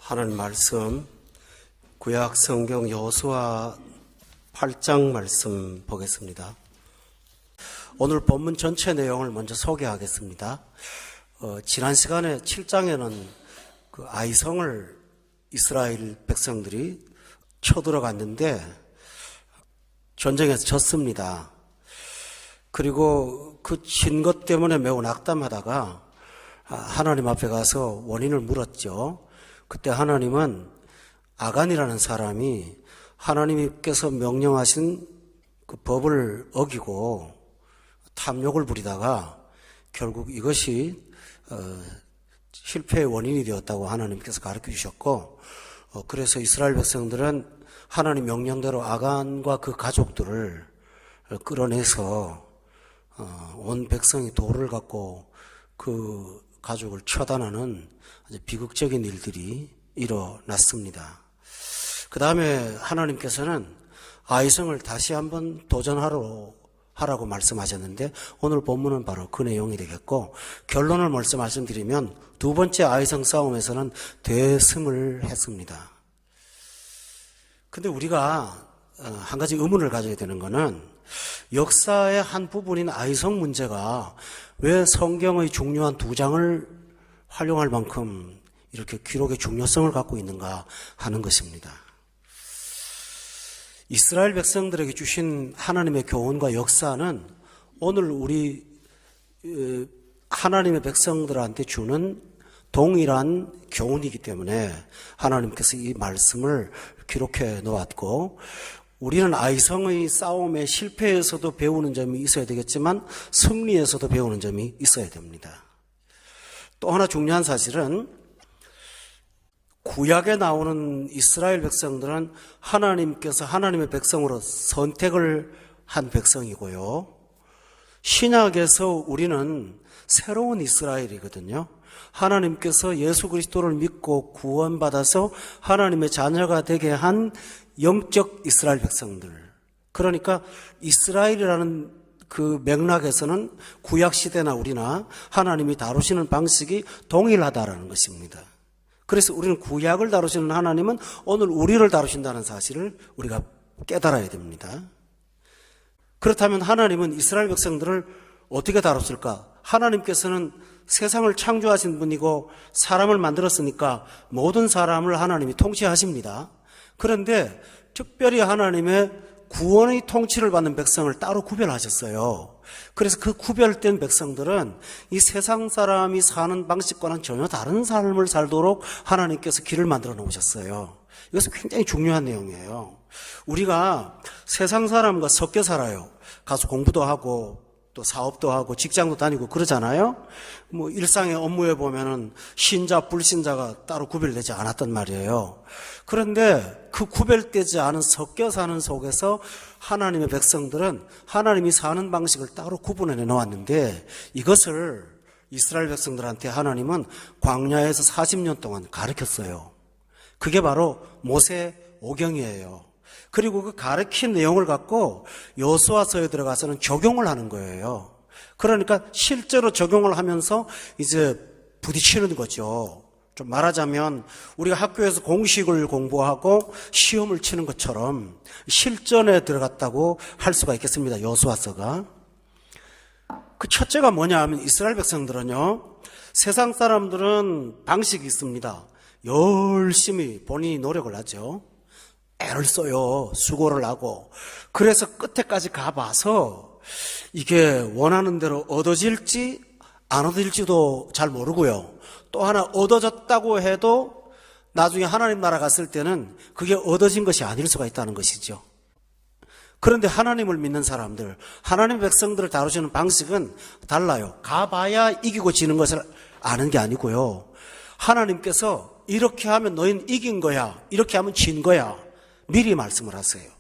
하나님 말씀, 구약 성경 여호수아 8장 말씀 보겠습니다. 오늘 본문 전체 내용을 먼저 소개하겠습니다. 지난 시간에 7장에는 그 아이성을 이스라엘 백성들이 쳐들어갔는데 전쟁에서 졌습니다. 그리고 그 진 것 때문에 매우 낙담하다가 하나님 앞에 가서 원인을 물었죠. 그때 하나님은 아간이라는 사람이 하나님께서 명령하신 그 법을 어기고 탐욕을 부리다가 결국 이것이 실패의 원인이 되었다고 하나님께서 가르쳐 주셨고, 그래서 이스라엘 백성들은 하나님 명령대로 아간과 그 가족들을 끌어내서 온 백성이 돌을 갖고 그 가족을 처단하는 아주 비극적인 일들이 일어났습니다. 그 다음에 하나님께서는 아이성을 다시 한번 하라고 말씀하셨는데 오늘 본문은 바로 그 내용이 되겠고, 결론을 먼저 말씀드리면 두 번째 아이성 싸움에서는 대승을 했습니다. 근데 우리가 한 가지 의문을 가져야 되는 것은 역사의 한 부분인 아이성 문제가 왜 성경의 중요한 두 장을 활용할 만큼 이렇게 기록의 중요성을 갖고 있는가 하는 것입니다. 이스라엘 백성들에게 주신 하나님의 교훈과 역사는 오늘 우리 하나님의 백성들한테 주는 동일한 교훈이기 때문에 하나님께서 이 말씀을 기록해 놓았고, 우리는 아이성의 싸움의 실패에서도 배우는 점이 있어야 되겠지만 승리에서도 배우는 점이 있어야 됩니다. 또 하나 중요한 사실은 구약에 나오는 이스라엘 백성들은 하나님께서 하나님의 백성으로 선택을 한 백성이고요. 신약에서 우리는 새로운 이스라엘이거든요. 하나님께서 예수 그리스도를 믿고 구원받아서 하나님의 자녀가 되게 한 영적 이스라엘 백성들. 그러니까 이스라엘이라는 그 맥락에서는 구약 시대나 우리나 하나님이 다루시는 방식이 동일하다라는 것입니다. 그래서 우리는 구약을 다루시는 하나님은 오늘 우리를 다루신다는 사실을 우리가 깨달아야 됩니다. 그렇다면 하나님은 이스라엘 백성들을 어떻게 다뤘을까? 하나님께서는 세상을 창조하신 분이고 사람을 만들었으니까 모든 사람을 하나님이 통치하십니다. 그런데 특별히 하나님의 구원의 통치를 받는 백성을 따로 구별하셨어요. 그래서 그 구별된 백성들은 이 세상 사람이 사는 방식과는 전혀 다른 삶을 살도록 하나님께서 길을 만들어 놓으셨어요. 이것은 굉장히 중요한 내용이에요. 우리가 세상 사람과 섞여 살아요. 가서 공부도 하고 또 사업도 하고 직장도 다니고 그러잖아요. 일상의 업무에 보면은 신자, 불신자가 따로 구별되지 않았단 말이에요. 그런데 그 구별되지 않은 섞여 사는 속에서 하나님의 백성들은 하나님이 사는 방식을 따로 구분해 놓았는데, 이것을 이스라엘 백성들한테 하나님은 광야에서 40년 동안 가르쳤어요. 그게 바로 모세 오경이에요. 그리고 그 가르친 내용을 갖고 여호수아서에 들어가서는 적용을 하는 거예요. 그러니까 실제로 적용을 하면서 이제 부딪히는 거죠. 좀 말하자면 우리가 학교에서 공식을 공부하고 시험을 치는 것처럼 실전에 들어갔다고 할 수가 있겠습니다. 여호수아서가. 그 첫째가 뭐냐 하면 이스라엘 백성들은요, 세상 사람들은 방식이 있습니다. 열심히 본인이 노력을 하죠. 애를 써요. 수고를 하고. 그래서 끝에까지 가봐서 이게 원하는 대로 얻어질지 안 얻어질지도 잘 모르고요. 또 하나 얻어졌다고 해도 나중에 하나님 나라 갔을 때는 그게 얻어진 것이 아닐 수가 있다는 것이죠. 그런데 하나님을 믿는 사람들, 하나님의 백성들을 다루시는 방식은 달라요. 가봐야 이기고 지는 것을 아는 게 아니고요. 하나님께서 이렇게 하면 너희는 이긴 거야, 이렇게 하면 진 거야, 미리 말씀을 하세요.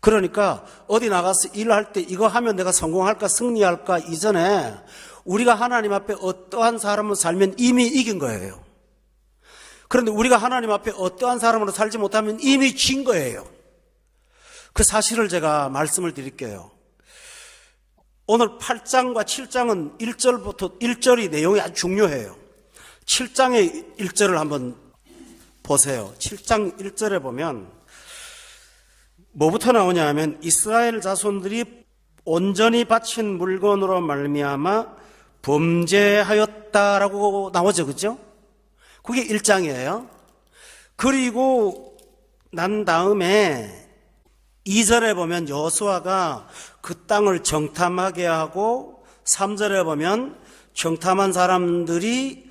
그러니까 어디 나가서 일할 때 이거 하면 내가 성공할까 승리할까 이전에 우리가 하나님 앞에 어떠한 사람으로 살면 이미 이긴 거예요. 그런데 우리가 하나님 앞에 어떠한 사람으로 살지 못하면 이미 진 거예요. 그 사실을 제가 말씀을 드릴게요. 오늘 8장과 7장은 1절부터 1절이 내용이 아주 중요해요. 7장의 1절을 한번 보세요. 7장 1절에 보면 뭐부터 나오냐 하면 이스라엘 자손들이 온전히 바친 물건으로 말미암아 범죄하였다라고 나오죠. 그죠? 그게 1장이에요. 그리고 난 다음에 2절에 보면 여호수아가 그 땅을 정탐하게 하고 3절에 보면 정탐한 사람들이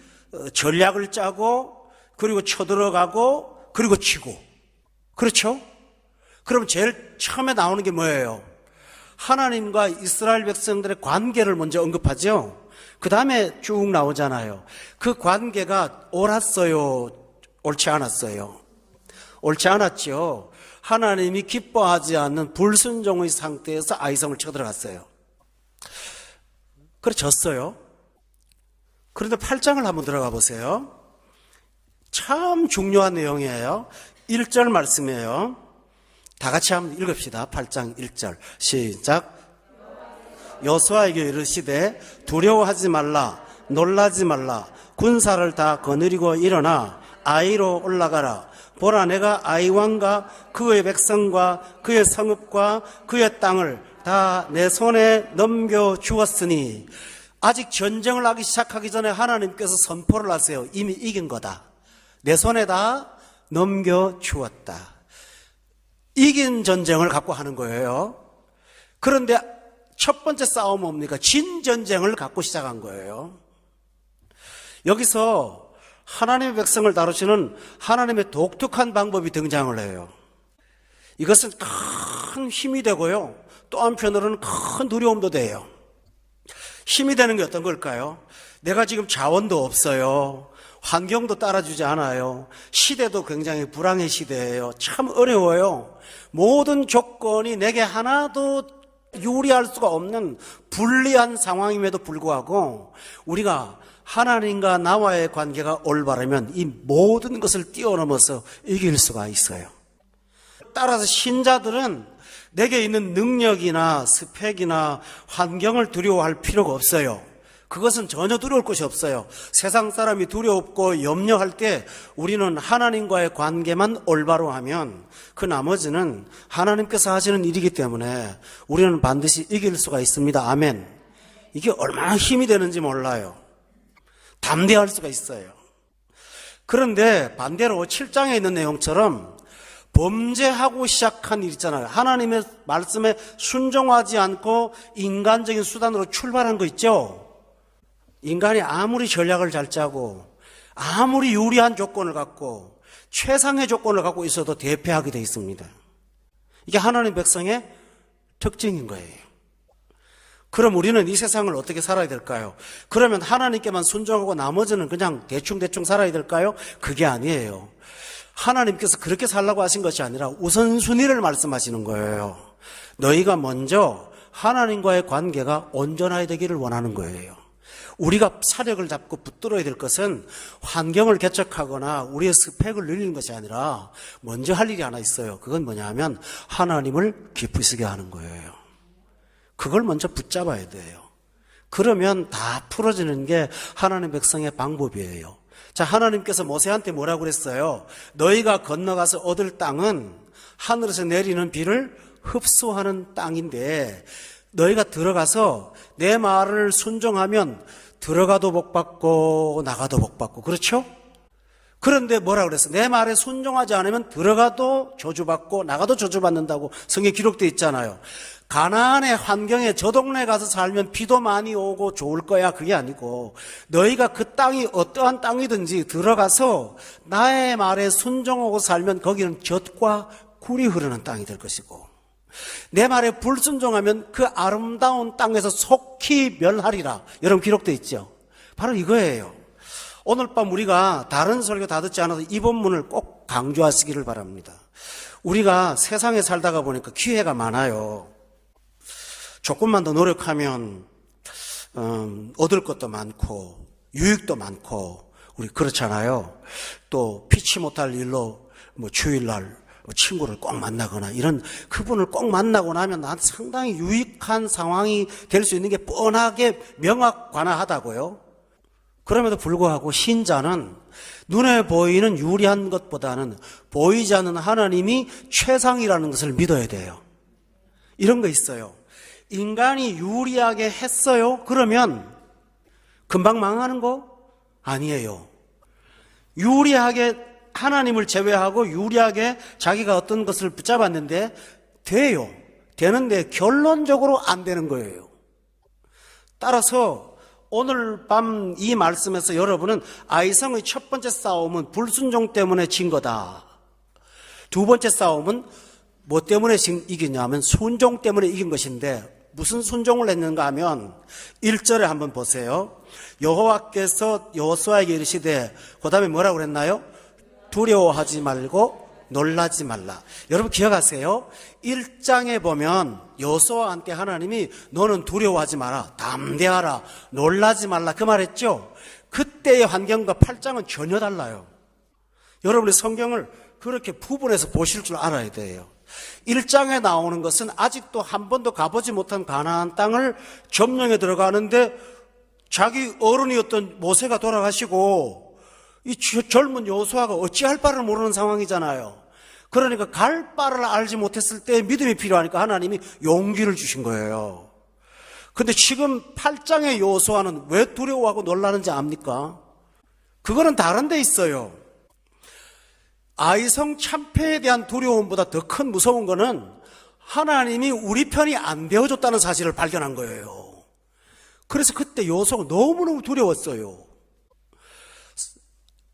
전략을 짜고 그리고 쳐들어가고 그리고 치고 그렇죠? 그럼 제일 처음에 나오는 게 뭐예요? 하나님과 이스라엘 백성들의 관계를 먼저 언급하죠. 그 다음에 쭉 나오잖아요. 그 관계가 옳았어요? 옳지 않았어요? 옳지 않았죠. 하나님이 기뻐하지 않는 불순종의 상태에서 아이성을 쳐들어갔어요. 그래 졌어요. 그런데 8장을 한번 들어가 보세요. 참 중요한 내용이에요. 1절 말씀이에요. 다 같이 한번 읽읍시다. 8장 1절 시작. 여호수아에게 이르시되 두려워하지 말라 놀라지 말라 군사를 다 거느리고 일어나 아이로 올라가라. 보라 내가 아이 왕과 그의 백성과 그의 성읍과 그의 땅을 다 내 손에 넘겨 주었으니. 아직 전쟁을 하기 시작하기 전에 하나님께서 선포를 하세요. 이미 이긴 거다. 내 손에 다 넘겨 주었다. 이긴 전쟁을 갖고 하는 거예요. 그런데 첫 번째 싸움은 뭡니까? 진 전쟁을 갖고 시작한 거예요. 여기서 하나님의 백성을 다루시는 하나님의 독특한 방법이 등장을 해요. 이것은 큰 힘이 되고요. 또 한편으로는 큰 두려움도 돼요. 힘이 되는 게 어떤 걸까요? 내가 지금 자원도 없어요. 환경도 따라주지 않아요. 시대도 굉장히 불황의 시대예요. 참 어려워요. 모든 조건이 내게 하나도 유리할 수가 없는 불리한 상황임에도 불구하고 우리가 하나님과 나와의 관계가 올바르면 이 모든 것을 뛰어넘어서 이길 수가 있어요. 따라서 신자들은 내게 있는 능력이나 스펙이나 환경을 두려워할 필요가 없어요. 그것은 전혀 두려울 것이 없어요. 세상 사람이 두렵고 염려할 때 우리는 하나님과의 관계만 올바로 하면 그 나머지는 하나님께서 하시는 일이기 때문에 우리는 반드시 이길 수가 있습니다. 아멘. 이게 얼마나 힘이 되는지 몰라요. 담대할 수가 있어요. 그런데 반대로 7장에 있는 내용처럼 범죄하고 시작한 일 있잖아요. 하나님의 말씀에 순종하지 않고 인간적인 수단으로 출발한 거 있죠. 인간이 아무리 전략을 잘 짜고 아무리 유리한 조건을 갖고 최상의 조건을 갖고 있어도 대패하게 되어 있습니다. 이게 하나님 백성의 특징인 거예요. 그럼 우리는 이 세상을 어떻게 살아야 될까요? 그러면 하나님께만 순종하고 나머지는 그냥 대충 살아야 될까요? 그게 아니에요. 하나님께서 그렇게 살라고 하신 것이 아니라 우선순위를 말씀하시는 거예요. 너희가 먼저 하나님과의 관계가 온전해야 되기를 원하는 거예요. 우리가 사력을 잡고 붙들어야 될 것은 환경을 개척하거나 우리의 스펙을 늘리는 것이 아니라 먼저 할 일이 하나 있어요. 그건 뭐냐 하면 하나님을 기쁘시게 하는 거예요. 그걸 먼저 붙잡아야 돼요. 그러면 다 풀어지는 게 하나님 백성의 방법이에요. 자, 하나님께서 모세한테 뭐라고 그랬어요? 너희가 건너가서 얻을 땅은 하늘에서 내리는 비를 흡수하는 땅인데 너희가 들어가서 내 말을 순종하면 들어가도 복받고 나가도 복받고 그렇죠? 그런데 뭐라 그랬어? 내 말에 순종하지 않으면 들어가도 저주받고 나가도 저주받는다고 성경에 기록되어 있잖아요. 가나안의 환경에 저 동네 가서 살면 비도 많이 오고 좋을 거야 그게 아니고 너희가 그 땅이 어떠한 땅이든지 들어가서 나의 말에 순종하고 살면 거기는 젖과 꿀이 흐르는 땅이 될 것이고 내 말에 불순종하면 그 아름다운 땅에서 속히 멸하리라. 여러분 기록되어 있죠. 바로 이거예요. 오늘 밤 우리가 다른 설교 다 듣지 않아도 이 본문을 꼭 강조하시기를 바랍니다. 우리가 세상에 살다가 보니까 기회가 많아요. 조금만 더 노력하면 얻을 것도 많고 유익도 많고 우리 그렇잖아요. 또 피치 못할 일로 주일날 친구를 꼭 만나거나 이런 그분을 꼭 만나고 나면 나한테 상당히 유익한 상황이 될 수 있는 게 뻔하게 명확관화하다고요. 그럼에도 불구하고 신자는 눈에 보이는 유리한 것보다는 보이지 않는 하나님이 최상이라는 것을 믿어야 돼요. 이런 거 있어요. 인간이 유리하게 했어요? 그러면 금방 망하는 거 아니에요. 유리하게 하나님을 제외하고 유리하게 자기가 어떤 것을 붙잡았는데 돼요. 되는데 결론적으로 안 되는 거예요. 따라서 오늘 밤 이 말씀에서 여러분은 아이성의 첫 번째 싸움은 불순종 때문에 진 거다. 두 번째 싸움은 뭐 때문에 이기냐면 순종 때문에 이긴 것인데 무슨 순종을 했는가 하면 1절에 한번 보세요. 여호와께서 여호수아에게 이르시되 그 다음에 뭐라고 그랬나요? 두려워하지 말고 놀라지 말라. 여러분 기억하세요. 1장에 보면 여호수아한테 하나님이 너는 두려워하지 마라, 담대하라, 놀라지 말라 그 말했죠. 그때의 환경과 8장은 전혀 달라요. 여러분이 성경을 그렇게 구분해서 보실 줄 알아야 돼요. 1장에 나오는 것은 아직도 한 번도 가보지 못한 가나안 땅을 점령해 들어가는데 자기 어른이었던 모세가 돌아가시고 이 젊은 여호수아가 어찌할 바를 모르는 상황이잖아요. 그러니까 갈 바를 알지 못했을 때 믿음이 필요하니까 하나님이 용기를 주신 거예요. 근데 지금 8장의 여호수아는 왜 두려워하고 놀라는지 압니까? 그거는 다른 데 있어요. 아이성 참패에 대한 두려움보다 더 큰 무서운 거는 하나님이 우리 편이 안 되어줬다는 사실을 발견한 거예요. 그래서 그때 여호수아가 너무너무 두려웠어요.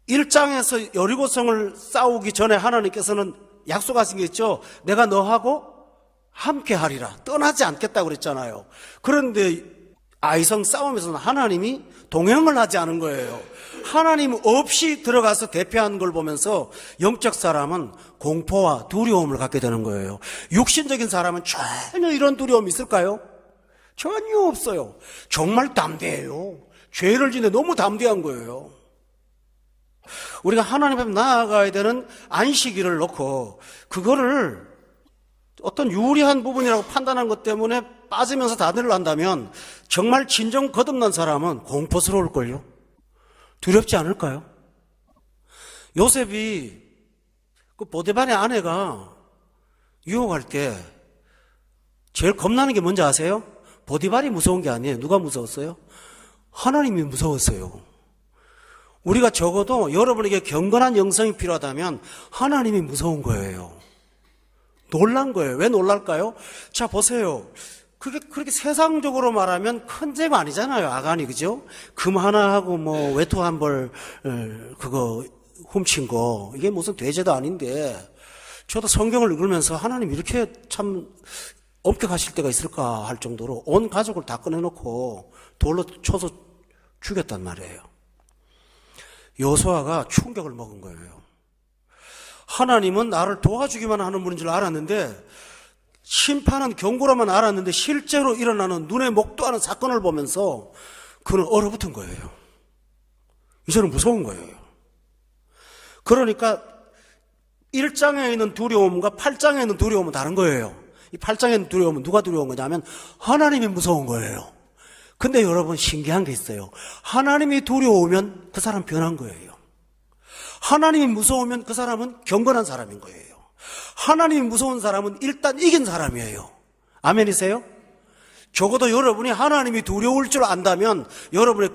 1장에서 여리고성을 싸우기 전에 하나님께서는 약속하신 게 있죠. 내가 너하고 함께 하리라. 떠나지 않겠다고 그랬잖아요. 그런데 아이성 싸움에서는 하나님이 동행을 하지 않은 거예요. 하나님 없이 들어가서 대피한 걸 보면서 영적 사람은 공포와 두려움을 갖게 되는 거예요. 육신적인 사람은 전혀 이런 두려움이 있을까요? 전혀 없어요. 정말 담대해요. 죄를 지는데 너무 담대한 거예요. 우리가 하나님 앞에 나아가야 되는 안식일을 놓고 그거를 어떤 유리한 부분이라고 판단한 것 때문에 빠지면서 다들 한다면 정말 진정 거듭난 사람은 공포스러울걸요. 두렵지 않을까요? 요셉이 그 보디발의 아내가 유혹할 때 제일 겁나는 게 뭔지 아세요? 보디발이 무서운 게 아니에요. 누가 무서웠어요? 하나님이 무서웠어요. 우리가 적어도 여러분에게 경건한 영성이 필요하다면 하나님이 무서운 거예요. 놀란 거예요. 왜 놀랄까요? 자, 보세요. 그게 그렇게 세상적으로 말하면 큰 죄가 아니잖아요. 아간이, 그죠? 금 하나 하고 뭐 외투 한 벌 그거 훔친 거 이게 무슨 대죄도 아닌데 저도 성경을 읽으면서 하나님 이렇게 참 엄격하실 때가 있을까 할 정도로 온 가족을 다 꺼내놓고 돌로 쳐서 죽였단 말이에요. 여호수아가 충격을 먹은 거예요. 하나님은 나를 도와주기만 하는 분인 줄 알았는데 심판은 경고로만 알았는데 실제로 일어나는 눈에 목도 하는 사건을 보면서 그는 얼어붙은 거예요. 이제는 무서운 거예요. 그러니까 1장에 있는 두려움과 8장에 있는 두려움은 다른 거예요. 이 8장에 있는 두려움은 누가 두려운 거냐면 하나님이 무서운 거예요. 근데 여러분 신기한 게 있어요. 하나님이 두려우면 그 사람 변한 거예요. 하나님이 무서우면 그 사람은 경건한 사람인 거예요. 하나님이 무서운 사람은 일단 이긴 사람이에요. 아멘이세요? 적어도 여러분이 하나님이 두려울 줄 안다면 여러분의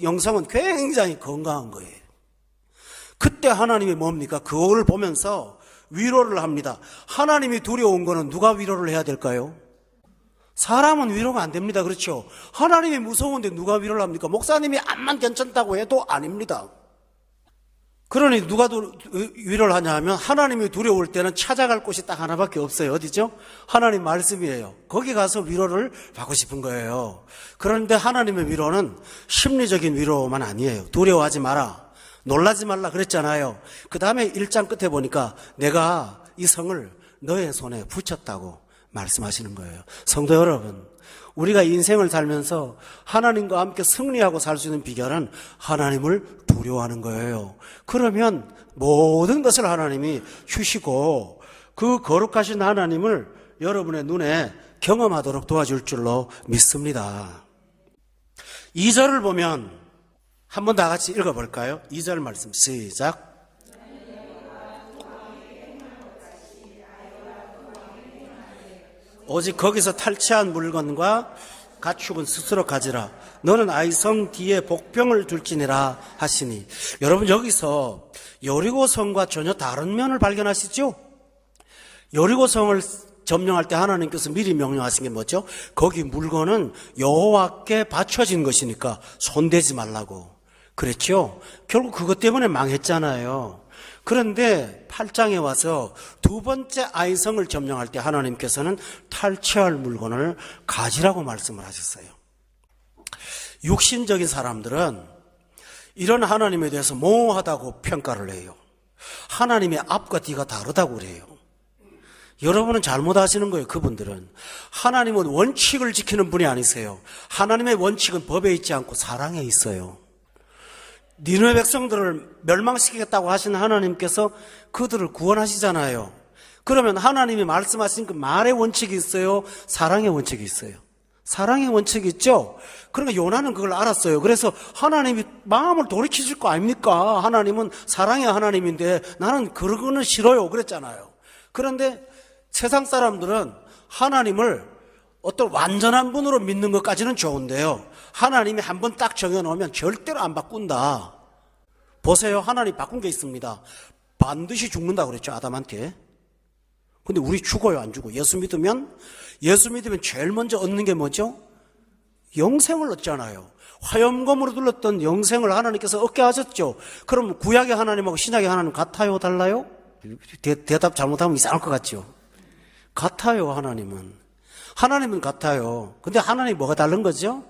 영성은 굉장히 건강한 거예요. 그때 하나님이 뭡니까? 그걸 보면서 위로를 합니다. 하나님이 두려운 거는 누가 위로를 해야 될까요? 사람은 위로가 안 됩니다. 그렇죠? 하나님이 무서운데 누가 위로를 합니까? 목사님이 암만 괜찮다고 해도 아닙니다. 그러니 누가 위로를 하냐 하면 하나님이 두려울 때는 찾아갈 곳이 딱 하나밖에 없어요. 어디죠? 하나님 말씀이에요. 거기 가서 위로를 받고 싶은 거예요. 그런데 하나님의 위로는 심리적인 위로만 아니에요. 두려워하지 마라, 놀라지 말라 그랬잖아요. 그 다음에 1장 끝에 보니까 내가 이 성을 너의 손에 붙였다고 말씀하시는 거예요. 성도 여러분, 우리가 인생을 살면서 하나님과 함께 승리하고 살 수 있는 비결은 하나님을 두려워하는 거예요. 그러면 모든 것을 하나님이 주시고 그 거룩하신 하나님을 여러분의 눈에 경험하도록 도와줄 줄로 믿습니다. 2절을 보면 한번 다 같이 읽어볼까요? 2절 말씀 시작. 오직 거기서 탈취한 물건과 가축은 스스로 가지라. 너는 아이성 뒤에 복병을 둘지니라 하시니. 여러분, 여기서 여리고성과 전혀 다른 면을 발견하시죠? 여리고성을 점령할 때 하나님께서 미리 명령하신 게 뭐죠? 거기 물건은 여호와께 바쳐진 것이니까 손대지 말라고 그랬죠? 결국 그것 때문에 망했잖아요. 그런데 8장에 와서 두 번째 아이성을 점령할 때 하나님께서는 탈취할 물건을 가지라고 말씀을 하셨어요. 육신적인 사람들은 이런 하나님에 대해서 모호하다고 평가를 해요. 하나님의 앞과 뒤가 다르다고 그래요. 여러분은 잘못하시는 거예요. 그분들은 하나님은 원칙을 지키는 분이 아니세요. 하나님의 원칙은 법에 있지 않고 사랑에 있어요. 니느웨 백성들을 멸망시키겠다고 하신 하나님께서 그들을 구원하시잖아요. 그러면 하나님이 말씀하신 그 말의 원칙이 있어요? 사랑의 원칙이 있어요? 사랑의 원칙이 있죠? 그러니까 요나는 그걸 알았어요. 그래서 하나님이 마음을 돌이키실 거 아닙니까? 하나님은 사랑의 하나님인데 나는 그런 거는 싫어요. 그랬잖아요. 그런데 세상 사람들은 하나님을 어떤 완전한 분으로 믿는 것까지는 좋은데요, 하나님이 한번 딱 정해놓으면 절대로 안 바꾼다. 보세요. 하나님 바꾼 게 있습니다. 반드시 죽는다고 그랬죠, 아담한테. 근데 우리 죽어요, 안 죽어? 예수 믿으면 제일 먼저 얻는 게 뭐죠? 영생을 얻잖아요. 화염검으로 둘렀던 영생을 하나님께서 얻게 하셨죠. 그럼 구약의 하나님하고 신약의 하나님 같아요, 달라요? 대답 잘못하면 이상할 것 같죠? 같아요. 하나님은 같아요. 근데 하나님이 뭐가 다른 거죠?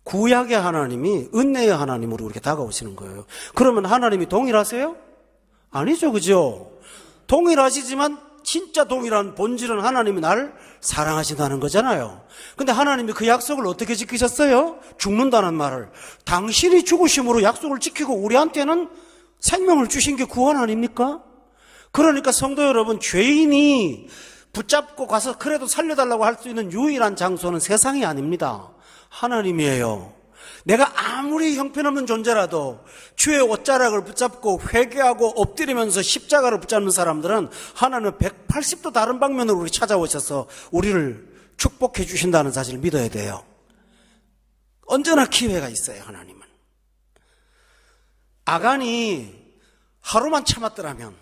구약의 하나님이 은혜의 하나님으로 이렇게 다가오시는 거예요. 그러면 하나님이 동일하세요? 아니죠, 그죠? 동일하시지만 진짜 동일한 본질은 하나님이 나를 사랑하신다는 거잖아요. 근데 하나님이 그 약속을 어떻게 지키셨어요? 죽는다는 말을. 당신이 죽으심으로 약속을 지키고 우리한테는 생명을 주신 게 구원 아닙니까? 그러니까 성도 여러분, 죄인이 붙잡고 가서 그래도 살려달라고 할 수 있는 유일한 장소는 세상이 아닙니다. 하나님이에요. 내가 아무리 형편없는 존재라도 주의 옷자락을 붙잡고 회개하고 엎드리면서 십자가를 붙잡는 사람들은 하나님은 180도 다른 방면으로 우리 찾아오셔서 우리를 축복해 주신다는 사실을 믿어야 돼요. 언제나 기회가 있어요, 하나님은. 아간이 하루만 참았더라면,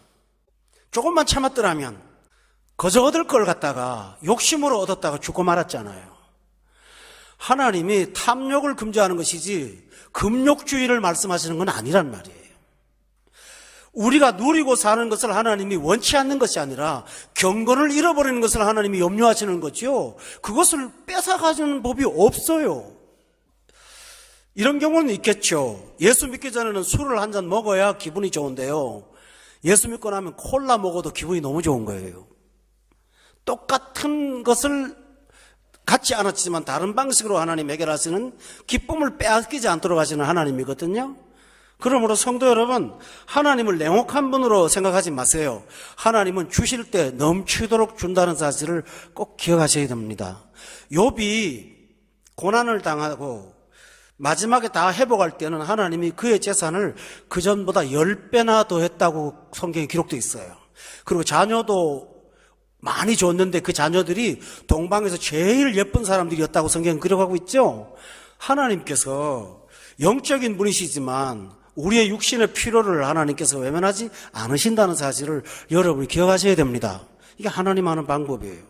조금만 참았더라면 거저 얻을 걸 갖다가 욕심으로 얻었다가 죽고 말았잖아요. 하나님이 탐욕을 금지하는 것이지 금욕주의를 말씀하시는 건 아니란 말이에요. 우리가 누리고 사는 것을 하나님이 원치 않는 것이 아니라 경건을 잃어버리는 것을 하나님이 염려하시는 거죠. 그것을 뺏어가지는 법이 없어요. 이런 경우는 있겠죠. 예수 믿기 전에는 술을 한 잔 먹어야 기분이 좋은데요, 예수 믿고 나면 콜라 먹어도 기분이 너무 좋은 거예요. 똑같은 것을 같지 않았지만 다른 방식으로 하나님 해결하시는, 기쁨을 빼앗기지 않도록 하시는 하나님이거든요. 그러므로 성도 여러분, 하나님을 냉혹한 분으로 생각하지 마세요. 하나님은 주실 때 넘치도록 준다는 사실을 꼭 기억하셔야 됩니다. 욥이 고난을 당하고 마지막에 다 회복할 때는 하나님이 그의 재산을 그전보다 10배나 더 했다고 성경에 기록되어 있어요. 그리고 자녀도 많이 줬는데 그 자녀들이 동방에서 제일 예쁜 사람들이었다고 성경은 기록하고 있죠. 하나님께서 영적인 분이시지만 우리의 육신의 필요를 하나님께서 외면하지 않으신다는 사실을 여러분이 기억하셔야 됩니다. 이게 하나님 하는 방법이에요.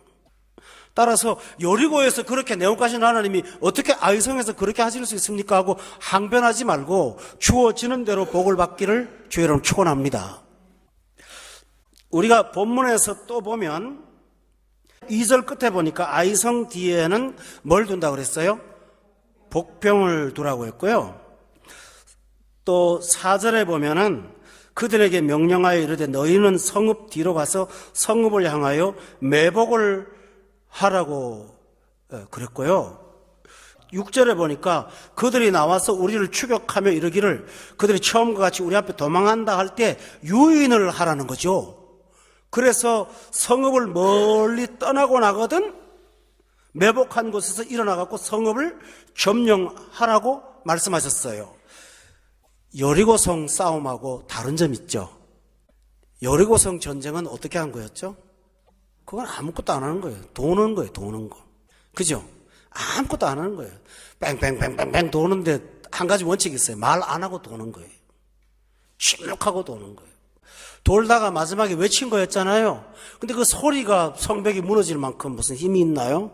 따라서 여리고에서 그렇게 내용하신 하나님이 어떻게 아이성에서 그렇게 하실 수 있습니까 하고 항변하지 말고 주어지는 대로 복을 받기를 주의 이름으로 축원합니다. 우리가 본문에서 또 보면 2절 끝에 보니까 아이성 뒤에는 뭘 둔다고 그랬어요? 복병을 두라고 했고요. 또 4절에 보면은 그들에게 명령하여 이르되 너희는 성읍 뒤로 가서 성읍을 향하여 매복을 하라고 그랬고요. 6절에 보니까 그들이 나와서 우리를 추격하며 이르기를, 그들이 처음과 같이 우리 앞에 도망한다 할 때 유인을 하라는 거죠. 그래서 성읍을 멀리 떠나고 나거든 매복한 곳에서 일어나갖고 성읍을 점령하라고 말씀하셨어요. 여리고성 싸움하고 다른 점 있죠. 여리고성 전쟁은 어떻게 한 거였죠? 그건 아무것도 안 하는 거예요. 도는 거예요, 도는 거. 그죠? 아무것도 안 하는 거예요. 뺑뺑뺑뺑뺑 도는데 한 가지 원칙이 있어요. 말 안 하고 도는 거예요. 침묵하고 도는 거예요. 돌다가 마지막에 외친 거였잖아요. 근데 그 소리가 성벽이 무너질 만큼 무슨 힘이 있나요?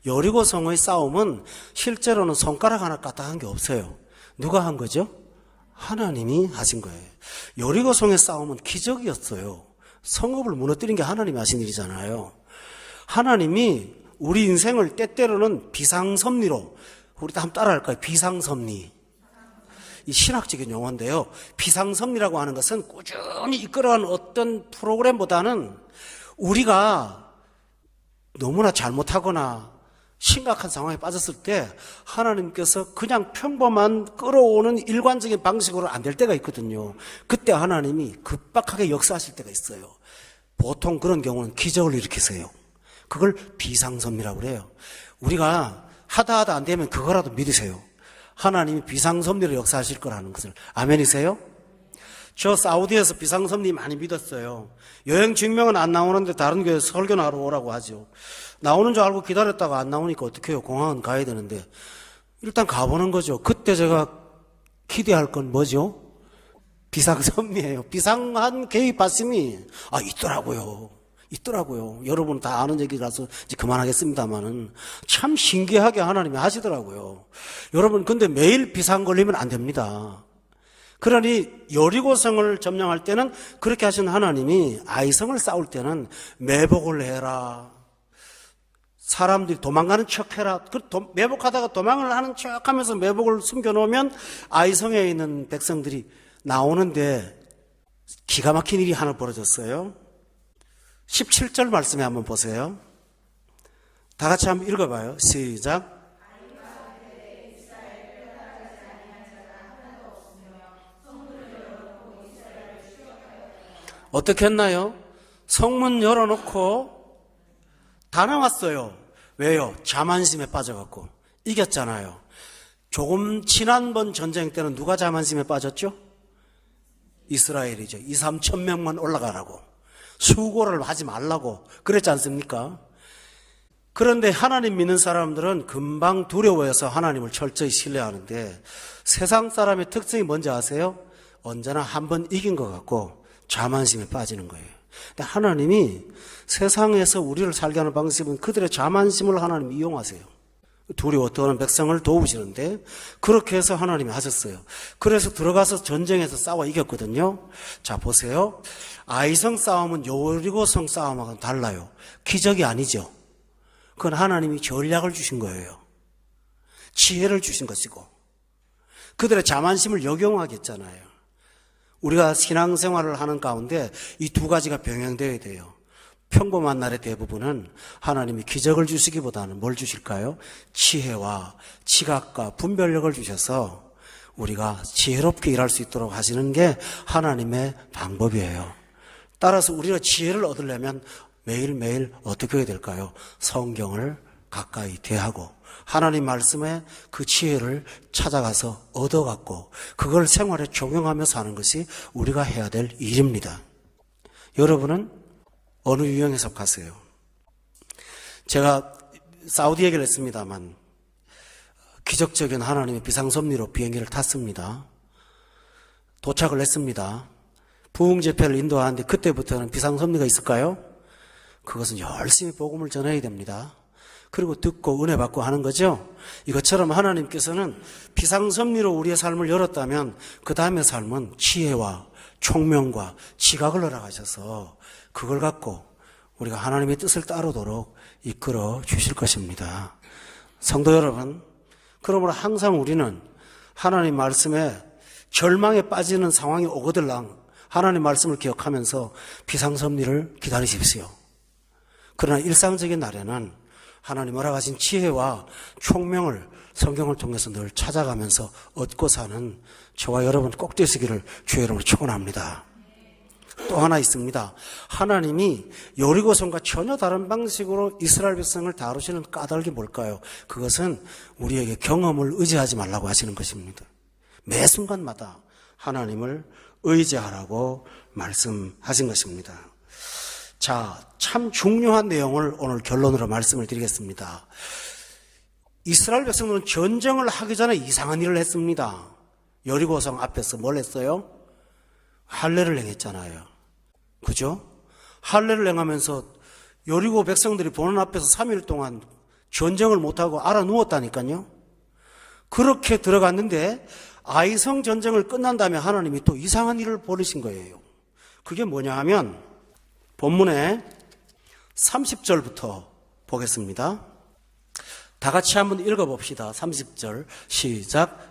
여리고성의 싸움은 실제로는 손가락 하나 까딱한 게 없어요. 누가 한 거죠? 하나님이 하신 거예요. 여리고성의 싸움은 기적이었어요. 성읍을 무너뜨린 게 하나님이 하신 일이잖아요. 하나님이 우리 인생을 때때로는 비상섭리로, 우리 다 한번 따라할까요? 비상섭리. 이 신학적인 용어인데요. 비상섭리라고 하는 것은 꾸준히 이끌어가는 어떤 프로그램보다는 우리가 너무나 잘못하거나 심각한 상황에 빠졌을 때 하나님께서 그냥 평범한 끌어오는 일관적인 방식으로 안 될 때가 있거든요. 그때 하나님이 급박하게 역사하실 때가 있어요. 보통 그런 경우는 기적을 일으키세요. 그걸 비상섭리라고 그래요. 우리가 하다 안 되면 그거라도 믿으세요. 하나님이 비상섭리로 역사하실 거라는 것을. 아멘이세요? 저 사우디에서 비상섭리 많이 믿었어요. 여행 증명은 안 나오는데 다른 교회 설교나 하러 오라고 하죠. 나오는 줄 알고 기다렸다가 안 나오니까 어떻게 해요? 공항은 가야 되는데 일단 가보는 거죠. 그때 제가 기대할 건 뭐죠? 비상섭리예요. 비상한 개입 받침이 있더라고요. 여러분 다 아는 얘기라서 이제 그만하겠습니다만은 참 신기하게 하나님이 하시더라고요. 여러분 근데 매일 비상 걸리면 안 됩니다. 그러니 여리고성을 점령할 때는 그렇게 하신 하나님이 아이성을 싸울 때는 매복을 해라. 사람들이 도망가는 척해라. 매복하다가 도망을 하는 척하면서 매복을 숨겨놓으면 아이성에 있는 백성들이 나오는데 기가 막힌 일이 하나 벌어졌어요. 17절 말씀에 한번 보세요. 다 같이 한번 읽어봐요. 시작. 어떻게 했나요? 성문 열어놓고 다 나왔어요. 왜요? 자만심에 빠져갖고 이겼잖아요. 조금 지난번 전쟁 때는 누가 자만심에 빠졌죠? 이스라엘이죠. 2, 3천 명만 올라가라고, 수고를 하지 말라고 그랬지 않습니까? 그런데 하나님 믿는 사람들은 금방 두려워해서 하나님을 철저히 신뢰하는데 세상 사람의 특징이 뭔지 아세요? 언제나 한 번 이긴 것 같고 자만심에 빠지는 거예요. 근데 하나님이 세상에서 우리를 살게 하는 방식은 그들의 자만심을 하나님이 이용하세요. 두려워 떠는 백성을 도우시는데 그렇게 해서 하나님이 하셨어요. 그래서 들어가서 전쟁에서 싸워 이겼거든요. 자 보세요. 아이성 싸움은 여리고성 싸움하고는 달라요. 기적이 아니죠. 그건 하나님이 전략을 주신 거예요. 지혜를 주신 것이고 그들의 자만심을 역용하겠잖아요. 우리가 신앙생활을 하는 가운데 이 두 가지가 병행되어야 돼요. 평범한 날의 대부분은 하나님이 기적을 주시기보다는 뭘 주실까요? 지혜와 지각과 분별력을 주셔서 우리가 지혜롭게 일할 수 있도록 하시는 게 하나님의 방법이에요. 따라서 우리가 지혜를 얻으려면 매일매일 어떻게 해야 될까요? 성경을 가까이 대하고 하나님 말씀에 그 지혜를 찾아가서 얻어갖고 그걸 생활에 적용하며 사는 것이 우리가 해야 될 일입니다. 여러분은 어느 유형에 속하세요? 제가 사우디 얘기를 했습니다만 기적적인 하나님의 비상섭리로 비행기를 탔습니다. 도착을 했습니다. 부흥 집회를 인도하는데 그때부터는 비상섭리가 있을까요? 그것은 열심히 복음을 전해야 됩니다. 그리고 듣고 은혜 받고 하는 거죠. 이것처럼 하나님께서는 비상섭리로 우리의 삶을 열었다면 그 다음의 삶은 지혜와 총명과 지각을 허락하셔서 그걸 갖고 우리가 하나님의 뜻을 따르도록 이끌어 주실 것입니다. 성도 여러분, 그러므로 항상 우리는 하나님 말씀에 절망에 빠지는 상황이 오거들랑 하나님 말씀을 기억하면서 비상섭리를 기다리십시오. 그러나 일상적인 날에는 하나님 허락하신 지혜와 총명을 성경을 통해서 늘 찾아가면서 얻고 사는 저와 여러분 꼭 되시기를 주의 이름으로 축원합니다. 또 하나 있습니다. 하나님이 여리고성과 전혀 다른 방식으로 이스라엘 백성을 다루시는 까닭이 뭘까요? 그것은 우리에게 경험을 의지하지 말라고 하시는 것입니다. 매 순간마다 하나님을 의지하라고 말씀하신 것입니다. 자, 참 중요한 내용을 오늘 결론으로 말씀을 드리겠습니다. 이스라엘 백성들은 전쟁을 하기 전에 이상한 일을 했습니다. 여리고성 앞에서 뭘 했어요? 할례를 행했잖아요. 그죠? 할례를 행하면서 여리고 백성들이 보는 앞에서 3일 동안 전쟁을 못하고 알아 누웠다니까요. 그렇게 들어갔는데 아이성 전쟁을 끝난 다음에 하나님이 또 이상한 일을 벌이신 거예요. 그게 뭐냐 하면 본문에 30절부터 보겠습니다. 다 같이 한번 읽어봅시다. 30절 시작.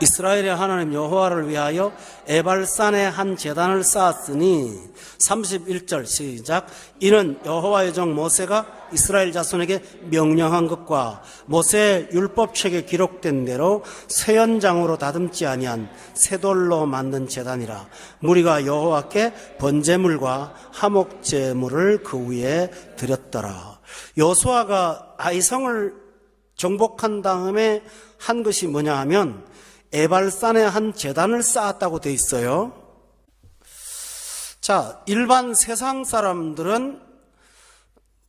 이스라엘의 하나님 여호와를 위하여 에발산에 한 제단을 쌓았으니 31절 시작. 이는 여호와의 종 모세가 이스라엘 자손에게 명령한 것과 모세의 율법책에 기록된 대로 세연장으로 다듬지 아니한 쇠돌로 만든 제단이라. 무리가 여호와께 번제물과 화목제물을 그 위에 드렸더라. 여호수아가 아이성을 정복한 다음에 한 것이 뭐냐 하면 에발산에 한 제단을 쌓았다고 돼 있어요. 자, 일반 세상 사람들은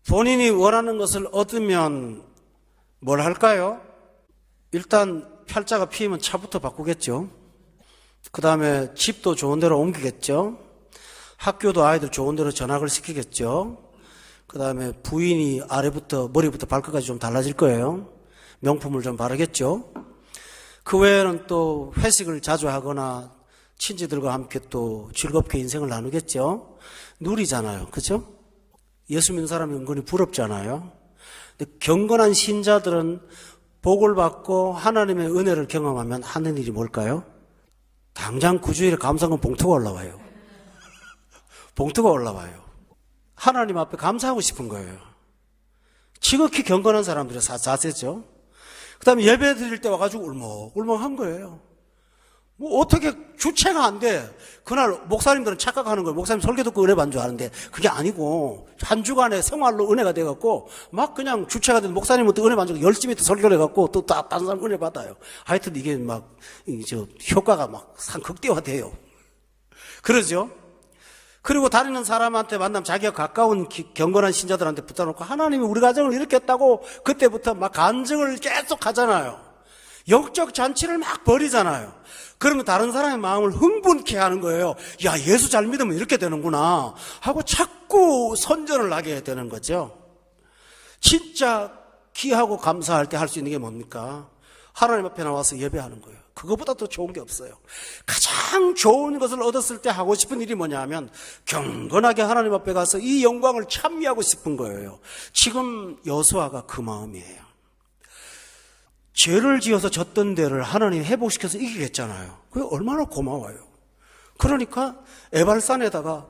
본인이 원하는 것을 얻으면 뭘 할까요? 일단 팔자가 피면 차부터 바꾸겠죠. 그 다음에 집도 좋은 데로 옮기겠죠. 학교도 아이들 좋은 데로 전학을 시키겠죠. 그 다음에 부인이 아래부터 머리부터 발끝까지 좀 달라질 거예요. 명품을 좀 바르겠죠. 그 외에는 또 회식을 자주 하거나 친지들과 함께 또 즐겁게 인생을 나누겠죠. 누리잖아요. 그죠? 예수 믿는 사람이 은근히 부럽잖아요. 근데 경건한 신자들은 복을 받고 하나님의 은혜를 경험하면 하는 일이 뭘까요? 당장 구주일에 감사금 봉투가 올라와요. 봉투가 올라와요. 하나님 앞에 감사하고 싶은 거예요. 지극히 경건한 사람들의 자세죠. 그 다음에 예배 드릴 때 와가지고 울먹울먹한 거예요. 뭐 어떻게 주체가 안 돼. 그날 목사님들은 착각하는 거예요. 목사님 설교 듣고 은혜 받는 줄 아는데 그게 아니고 한 주간의 생활로 은혜가 돼갖고 막 그냥 주체가 된 목사님한테 은혜 받는 줄 열심히 또 설교를 해갖고 또 다른 사람 은혜 받아요. 하여튼 이게 막 효과가 막 극대화돼요. 그러죠? 그리고 다니는 사람한테 만나면 자기가 가까운 경건한 신자들한테 붙여놓고 하나님이 우리 가정을 이렇게 했다고 그때부터 막 간증을 계속 하잖아요. 영적 잔치를 막 벌이잖아요. 그러면 다른 사람의 마음을 흥분케 하는 거예요. 야, 예수 잘 믿으면 이렇게 되는구나 하고 자꾸 선전을 하게 되는 거죠. 진짜 귀하고 감사할 때 할 수 있는 게 뭡니까? 하나님 앞에 나와서 예배하는 거예요. 그거보다 더 좋은 게 없어요. 가장 좋은 것을 얻었을 때 하고 싶은 일이 뭐냐 하면 경건하게 하나님 앞에 가서 이 영광을 찬미하고 싶은 거예요. 지금 여호수아가 그 마음이에요. 죄를 지어서 졌던 데를 하나님 회복시켜서 이기겠잖아요. 그게 얼마나 고마워요. 그러니까 에발산에다가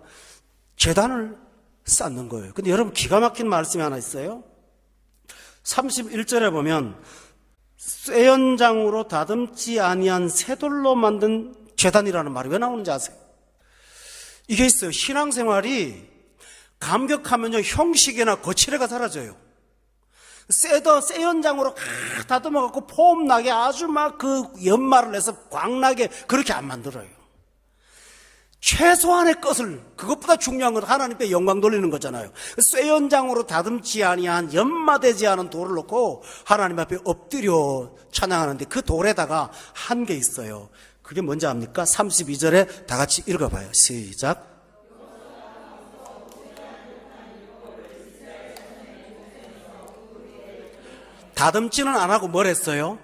제단을 쌓는 거예요. 근데 여러분 기가 막힌 말씀이 하나 있어요. 31절에 보면 쇠연장으로 다듬지 아니한 쇠돌로 만든 제단이라는 말이 왜 나오는지 아세요? 이게 있어요. 신앙생활이 감격하면요 형식이나 거칠애가 사라져요. 쇠연장으로 다듬어갖고 폼나게 아주 막 그 연마를 해서 광나게 그렇게 안 만들어요. 최소한의 것을, 그것보다 중요한 건 하나님께 영광 돌리는 거잖아요. 쇠연장으로 다듬지 아니한 연마되지 않은 돌을 놓고 하나님 앞에 엎드려 찬양하는데 그 돌에다가 한 게 있어요. 그게 뭔지 압니까? 32절에 다 같이 읽어봐요. 시작. 다듬지는 안 하고 뭘 했어요?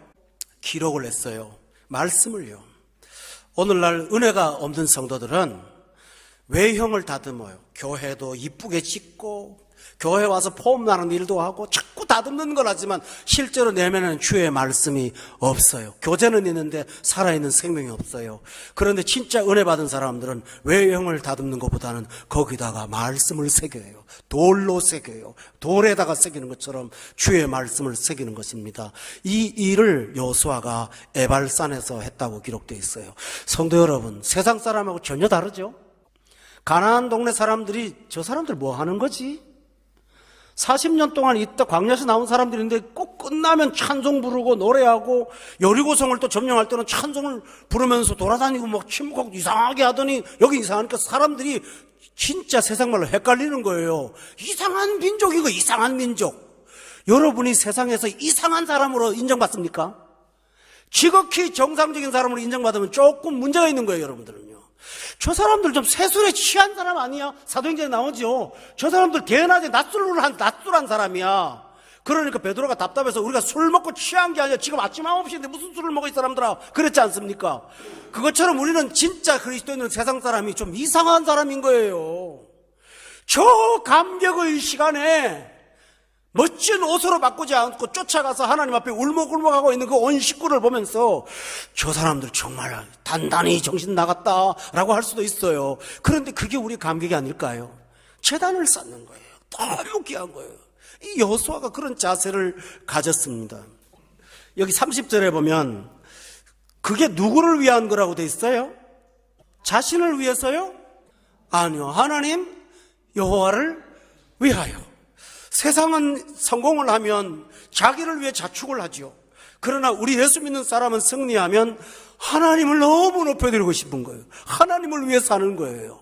기록을 했어요. 말씀을요. 오늘날 은혜가 없는 성도들은 외형을 다듬어요. 교회도 이쁘게 짓고 교회 와서 폼 나는 일도 하고 자꾸 다듬는 걸 하지만 실제로 내면에는 주의 말씀이 없어요. 교제는 있는데 살아있는 생명이 없어요. 그런데 진짜 은혜 받은 사람들은 외형을 다듬는 것보다는 거기다가 말씀을 새겨요. 돌로 새겨요. 돌에다가 새기는 것처럼 주의 말씀을 새기는 것입니다. 이 일을 여호수아가 에발산에서 했다고 기록되어 있어요. 성도 여러분, 세상 사람하고 전혀 다르죠? 가나안 동네 사람들이 저 사람들 뭐 하는 거지? 40년 동안 이때 광야에서 나온 사람들인데 꼭 끝나면 찬송 부르고 노래하고 여리고성을 또 점령할 때는 찬송을 부르면서 돌아다니고 막 침묵하고 이상하게 하더니 여기 이상하니까 사람들이 진짜 세상 말로 헷갈리는 거예요. 이상한 민족이고 이상한 민족. 여러분이 세상에서 이상한 사람으로 인정받습니까? 지극히 정상적인 사람으로 인정받으면 조금 문제가 있는 거예요, 여러분들은요. 저 사람들 좀 세술에 취한 사람 아니야? 사도행전에 나오죠. 저 사람들 대낮에 낮술한 사람이야. 그러니까 베드로가 답답해서 우리가 술 먹고 취한 게 아니라 지금 아침 9시인데 무슨 술을 먹어 이 사람들아. 그랬지 않습니까? 그것처럼 우리는 진짜 그리스도인은 세상 사람이 좀 이상한 사람인 거예요. 저 감격의 시간에 멋진 옷으로 바꾸지 않고 쫓아가서 하나님 앞에 울먹울먹하고 있는 그 온 식구를 보면서 저 사람들 정말 단단히 정신 나갔다라고 할 수도 있어요. 그런데 그게 우리 감격이 아닐까요? 제단을 쌓는 거예요. 너무 귀한 거예요. 이 여호수아가 그런 자세를 가졌습니다. 여기 30절에 보면 그게 누구를 위한 거라고 돼 있어요? 자신을 위해서요? 아니요. 하나님 여호와를 위하여. 세상은 성공을 하면 자기를 위해 자축을 하죠. 그러나 우리 예수 믿는 사람은 승리하면 하나님을 너무 높여드리고 싶은 거예요. 하나님을 위해 사는 거예요.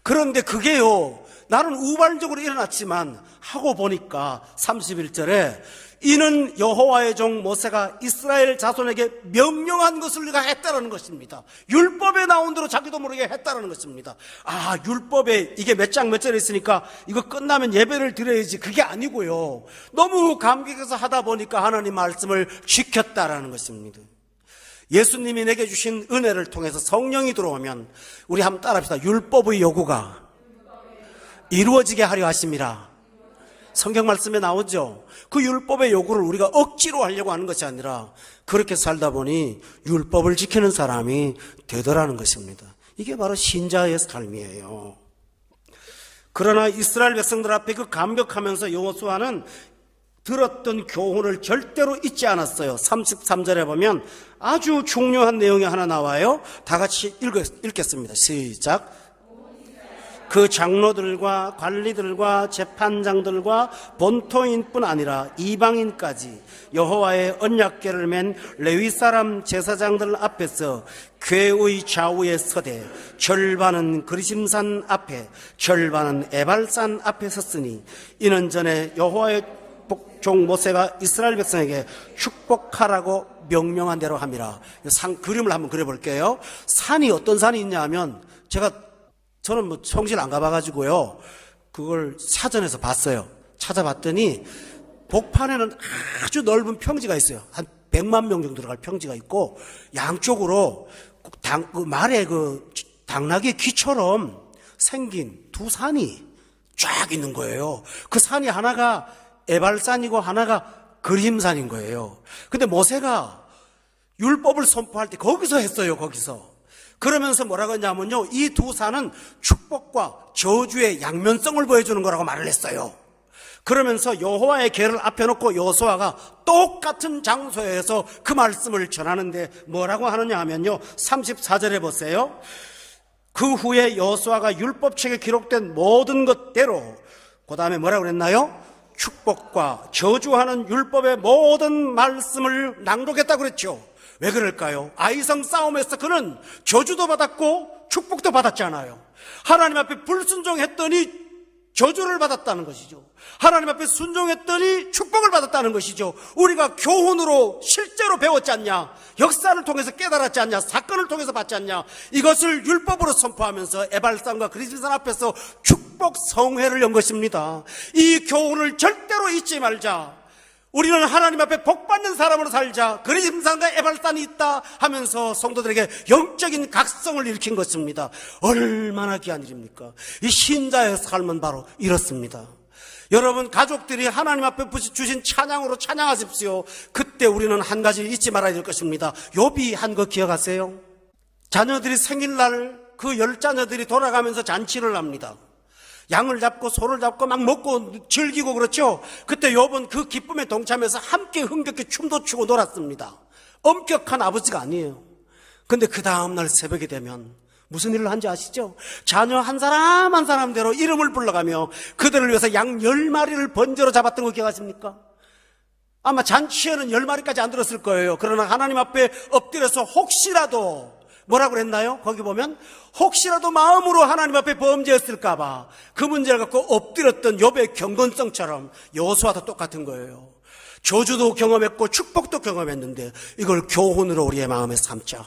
그런데 그게요, 나는 우발적으로 일어났지만 하고 보니까 31절에 이는 여호와의 종 모세가 이스라엘 자손에게 명령한 것을 네가 했다라는 것입니다. 율법에 나온 대로 자기도 모르게 했다라는 것입니다. 아, 율법에 이게 몇 장 몇 절에 있으니까 이거 끝나면 예배를 드려야지, 그게 아니고요. 너무 감격해서 하다 보니까 하나님 말씀을 지켰다라는 것입니다. 예수님이 내게 주신 은혜를 통해서 성령이 들어오면 우리 한번 따라합시다. 율법의 요구가 이루어지게 하려 하심이라. 성경 말씀에 나오죠. 그 율법의 요구를 우리가 억지로 하려고 하는 것이 아니라 그렇게 살다 보니 율법을 지키는 사람이 되더라는 것입니다. 이게 바로 신자의 삶이에요. 그러나 이스라엘 백성들 앞에 그 감격하면서 여호수아는 들었던 교훈을 절대로 잊지 않았어요. 33절에 보면 아주 중요한 내용이 하나 나와요. 다 같이 읽겠습니다. 시작. 그 장로들과 관리들과 재판장들과 본토인뿐 아니라 이방인까지 여호와의 언약궤를 맨 레위 사람 제사장들 앞에서 궤의 좌우에 서되 절반은 그리심산 앞에 절반은 에발산 앞에 섰으니 이는 전에 여호와의 종 모세가 이스라엘 백성에게 축복하라고 명령한 대로 함이라. 그림을 한번 그려볼게요. 산이 어떤 산이 있냐 하면 저는 뭐 성실 안 가봐가지고요. 그걸 사전에서 봤어요. 찾아봤더니 복판에는 아주 넓은 평지가 있어요. 한 100만 명 정도 들어갈 평지가 있고 양쪽으로 말에 당나귀 귀처럼 생긴 두 산이 쫙 있는 거예요. 그 산이 하나가 에발산이고 하나가 그림산인 거예요. 근데 모세가 율법을 선포할 때 거기서 했어요. 거기서. 그러면서 뭐라고 했냐면요, 이 두 산은 축복과 저주의 양면성을 보여주는 거라고 말을 했어요. 그러면서 여호와의 궤를 앞에 놓고 여호수아가 똑같은 장소에서 그 말씀을 전하는데 뭐라고 하느냐 하면요, 34절에 보세요. 그 후에 여호수아가 율법책에 기록된 모든 것대로, 그 다음에 뭐라고 그랬나요? 축복과 저주하는 율법의 모든 말씀을 낭독했다고 그랬죠. 왜 그럴까요? 아이성 싸움에서 그는 저주도 받았고 축복도 받았잖아요. 하나님 앞에 불순종했더니 저주를 받았다는 것이죠. 하나님 앞에 순종했더니 축복을 받았다는 것이죠. 우리가 교훈으로 실제로 배웠지 않냐? 역사를 통해서 깨달았지 않냐? 사건을 통해서 봤지 않냐? 이것을 율법으로 선포하면서 에발산과 그리심산 앞에서 축복 성회를 연 것입니다. 이 교훈을 절대로 잊지 말자. 우리는 하나님 앞에 복받는 사람으로 살자. 그리심산과 에발산이 있다 하면서 성도들에게 영적인 각성을 일으킨 것입니다. 얼마나 귀한 일입니까? 이 신자의 삶은 바로 이렇습니다. 여러분, 가족들이 하나님 앞에 주신 찬양으로 찬양하십시오. 그때 우리는 한 가지 잊지 말아야 될 것입니다. 욥이 한 거 기억하세요? 자녀들이 생일날 그 10자녀들이 돌아가면서 잔치를 합니다. 양을 잡고 소를 잡고 막 먹고 즐기고 그렇죠. 그때 욥은 그 기쁨에 동참해서 함께 흥겹게 춤도 추고 놀았습니다. 엄격한 아버지가 아니에요. 근데 그 다음날 새벽이 되면 무슨 일을 한지 아시죠? 자녀 한 사람 한 사람대로 이름을 불러가며 그들을 위해서 양 10마리를 번제로 잡았던 거 기억하십니까? 아마 잔치에는 10마리까지 안 들었을 거예요. 그러나 하나님 앞에 엎드려서 혹시라도 뭐라고 그랬나요? 거기 보면 혹시라도 마음으로 하나님 앞에 범죄했을까봐 그 문제를 갖고 엎드렸던 욥의 경건성처럼 여호수아도 똑같은 거예요. 저주도 경험했고 축복도 경험했는데 이걸 교훈으로 우리의 마음에 삼자.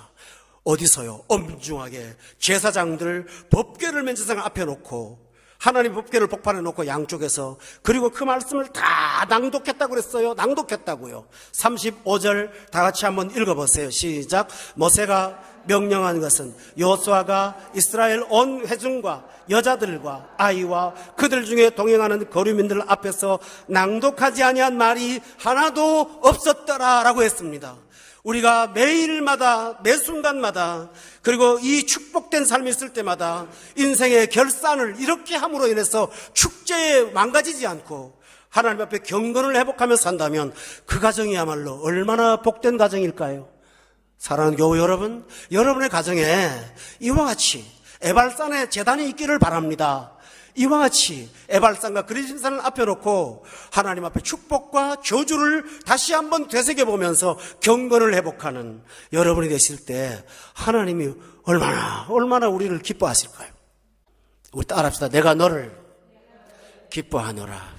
어디서요? 엄중하게 제사장들 법궤를 맨 세상 앞에 놓고 하나님 법궤를 복판에 놓고 양쪽에서 그리고 그 말씀을 다 낭독했다고 그랬어요. 낭독했다고요. 35절 다 같이 한번 읽어보세요. 시작. 모세가 명령한 것은 여호수아가 이스라엘 온 회중과 여자들과 아이와 그들 중에 동행하는 거류민들 앞에서 낭독하지 아니한 말이 하나도 없었더라라고 했습니다. 우리가 매일마다 매 순간마다 그리고 이 축복된 삶이 있을 때마다 인생의 결산을 이렇게 함으로 인해서 축제에 망가지지 않고 하나님 앞에 경건을 회복하며 산다면 그 가정이야말로 얼마나 복된 가정일까요? 사랑하는 교우 여러분, 여러분의 가정에 이와 같이 에발산의 제단이 있기를 바랍니다. 이와 같이 에발산과 그리심산을 앞에 놓고 하나님 앞에 축복과 저주를 다시 한번 되새겨보면서 경건을 회복하는 여러분이 되실 때 하나님이 얼마나 우리를 기뻐하실까요? 우리 따라합시다. 내가 너를 기뻐하노라.